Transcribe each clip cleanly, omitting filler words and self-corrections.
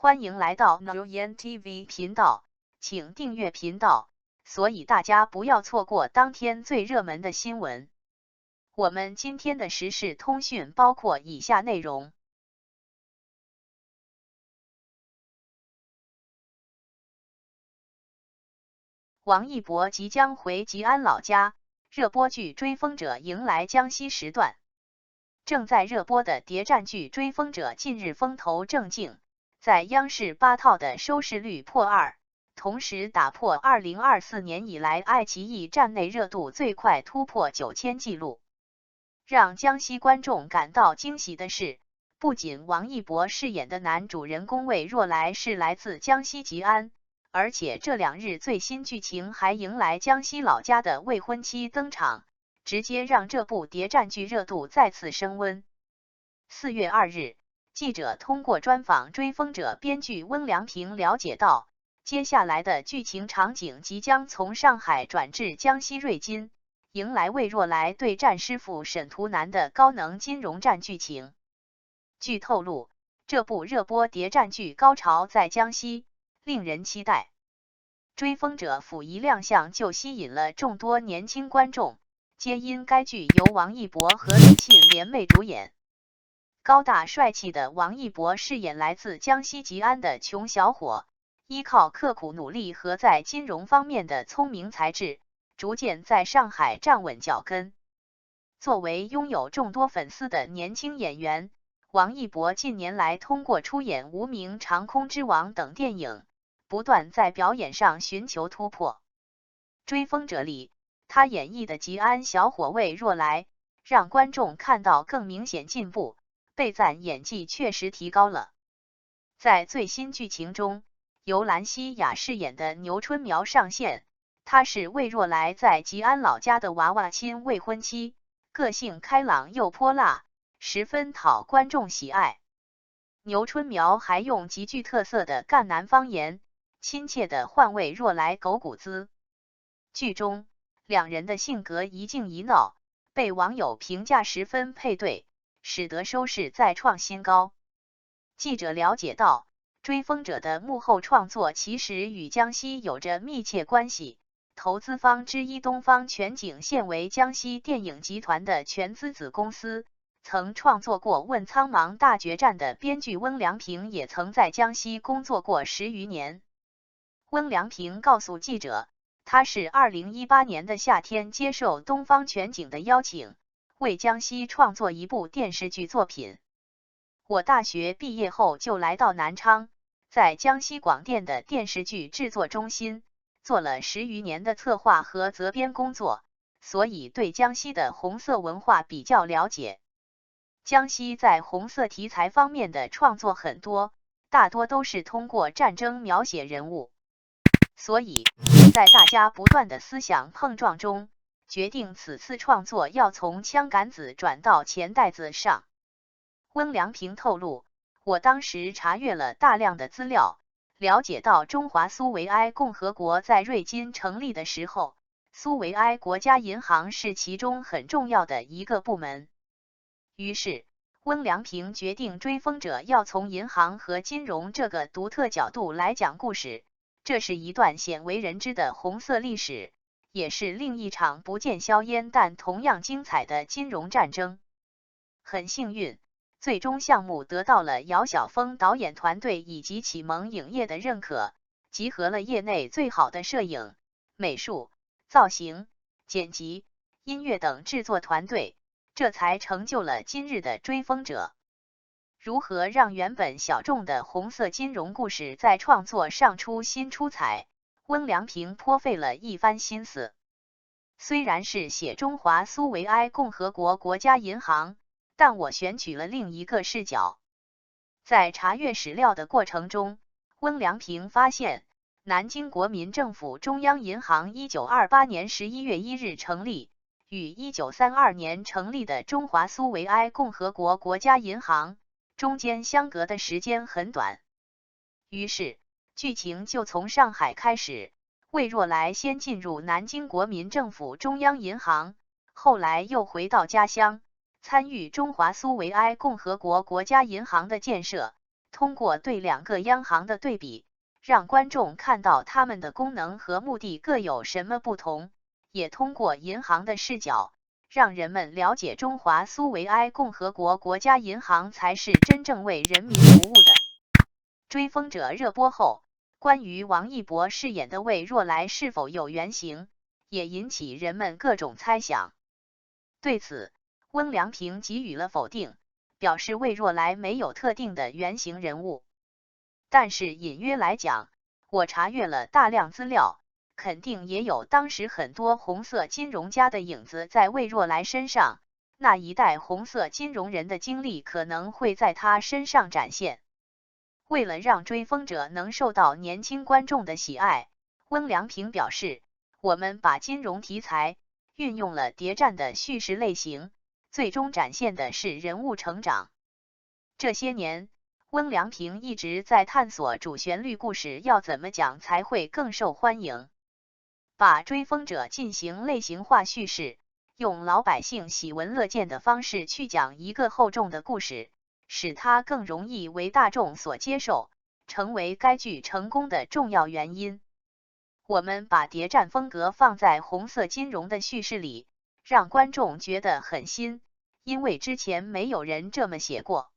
欢迎来到 Nguyen TV 频道，请订阅频道，所以大家不要错过当天最热门的新闻。我们今天的时事通讯包括以下内容：王一博即将回吉安老家，热播剧《追风者》迎来江西时段。正在热播的谍战剧《追风者》近日风头正劲，在央视8套的收视率破2，同时打破2024年以来爱奇艺站内热度最快突破9000纪录。让江西观众感到惊喜的是，不仅王一博饰演的男主人公魏若来是来自江西吉安，而且这2日最新剧情还迎来江西老家的未婚妻登场，直接让这部谍战剧热度再次升温。4月2日，记者通过专访《追风者》编剧温良平了解到，接下来的剧情场景即将从上海转至江西瑞金，迎来魏若来对战师傅沈图南的高能金融战剧情。据透露，这部热播谍战剧高潮在江西，令人期待。追风者甫一亮相就吸引了众多年轻观众，皆因该剧由王一博和李沁联袂主演。高大帅气的王一博饰演来自江西吉安的穷小伙，依靠刻苦努力和在金融方面的聪明才智，逐渐在上海站稳脚跟。作为拥有众多粉丝的年轻演员，王一博近年来通过出演《无名》《长空之王》等电影，不断在表演上寻求突破。追风者里，他演绎的吉安小伙魏若来，让观众看到更明显进步，被赞演技确实提高了。在最新剧情中，由兰西亚饰演的牛春苗上线，她是魏若来在吉安老家的娃娃亲未婚妻，个性开朗又泼辣，十分讨观众喜爱。牛春苗还用极具特色的赣南方言，亲切地唤魏若来狗骨滋。剧中2人的性格一静一闹，被网友评价十分配对，使得收视再创新高。记者了解到，追风者的幕后创作其实与江西有着密切关系，投资方之一东方全景现为江西电影集团的全资子公司，曾创作过《问苍茫大决战》的编剧温良平也曾在江西工作过10余年。温良平告诉记者，他是2018年的夏天接受东方全景的邀请，为江西创作一部电视剧作品。我大学毕业后就来到南昌，在江西广电的电视剧制作中心做了10余年的策划和责编工作，所以对江西的红色文化比较了解。江西在红色题材方面的创作很多，大多都是通过战争描写人物，所以在大家不断的思想碰撞中，决定此次创作要从枪杆子转到钱袋子上。温良平透露，我当时查阅了大量的资料，了解到中华苏维埃共和国在瑞金成立的时候，苏维埃国家银行是其中很重要的一个部门。于是，温良平决定追风者要从银行和金融这个独特角度来讲故事，这是一段鲜为人知的红色历史，也是另一场不见硝烟但同样精彩的金融战争。很幸运，最终项目得到了姚晓峰导演团队以及启蒙影业的认可，集合了业内最好的摄影、美术、造型、剪辑、音乐等制作团队，这才成就了今日的追风者。如何让原本小众的红色金融故事在创作上出新出彩，温良平颇费了一番心思。虽然是写中华苏维埃共和国国家银行，但我选取了另一个视角。在查阅史料的过程中，温良平发现，南京国民政府中央银行1928年11月1日成立，与1932年成立的中华苏维埃共和国国家银行中间相隔的时间很短。于是，剧情就从上海开始，魏若来先进入南京国民政府中央银行，后来又回到家乡，参与中华苏维埃共和国国家银行的建设，通过对两个央行的对比，让观众看到它们的功能和目的各有什么不同，也通过银行的视角，让人们了解中华苏维埃共和国国家银行才是真正为人民服务的。追风者热播后，关于王一博饰演的魏若来是否有原型，也引起人们各种猜想。对此，温良平给予了否定，表示魏若来没有特定的原型人物。但是隐约来讲，我查阅了大量资料，肯定也有当时很多红色金融家的影子在魏若来身上，那一代红色金融人的经历可能会在他身上展现。为了让追风者能受到年轻观众的喜爱，温良平表示，我们把金融题材运用了谍战的叙事类型，最终展现的是人物成长。这些年，温良平一直在探索主旋律故事要怎么讲才会更受欢迎。把追风者进行类型化叙事，用老百姓喜闻乐见的方式去讲一个厚重的故事，使它更容易为大众所接受，成为该剧成功的重要原因。我们把谍战风格放在红色金融的叙事里，让观众觉得很新，因为之前没有人这么写过。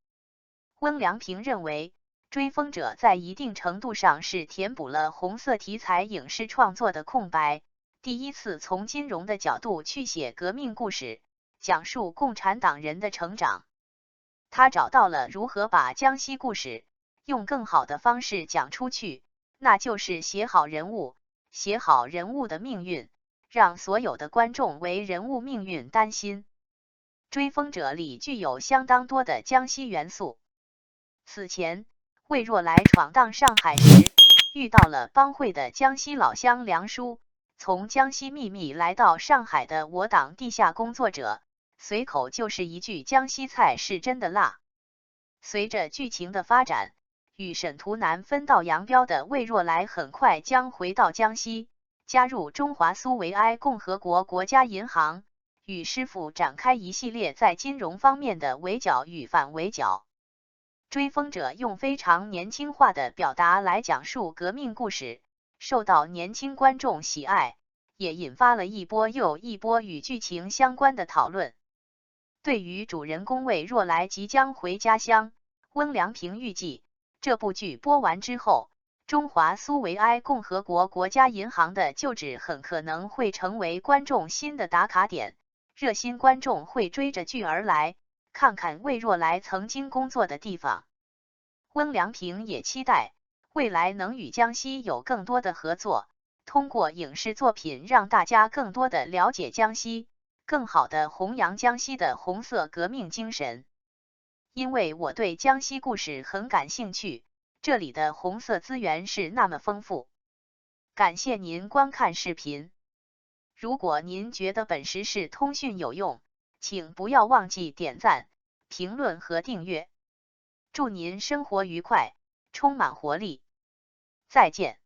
温良平认为，追风者在一定程度上是填补了红色题材影视创作的空白，第一次从金融的角度去写革命故事，讲述共产党人的成长。他找到了如何把江西故事用更好的方式讲出去，那就是写好人物，写好人物的命运，让所有的观众为人物命运担心。追风者里具有相当多的江西元素。此前，魏若来闯荡上海时，遇到了帮会的江西老乡梁叔，从江西秘密来到上海的我党地下工作者，随口就是一句江西菜是真的辣。随着剧情的发展，与沈图南分道扬镳的魏若来很快将回到江西，加入中华苏维埃共和国国家银行，与师傅展开一系列在金融方面的围剿与反围剿。追风者用非常年轻化的表达来讲述革命故事，受到年轻观众喜爱，也引发了一波又一波与剧情相关的讨论。对于主人公魏若来即将回家乡，温良平预计，这部剧播完之后，中华苏维埃共和国国家银行的旧址很可能会成为观众新的打卡点，热心观众会追着剧而来，看看魏若来曾经工作的地方。温良平也期待未来能与江西有更多的合作，通过影视作品让大家更多的了解江西，更好的弘扬江西的红色革命精神。因为我对江西故事很感兴趣，这里的红色资源是那么丰富。感谢您观看视频。如果您觉得本时事通讯有用，请不要忘记点赞、评论和订阅。祝您生活愉快，充满活力。再见。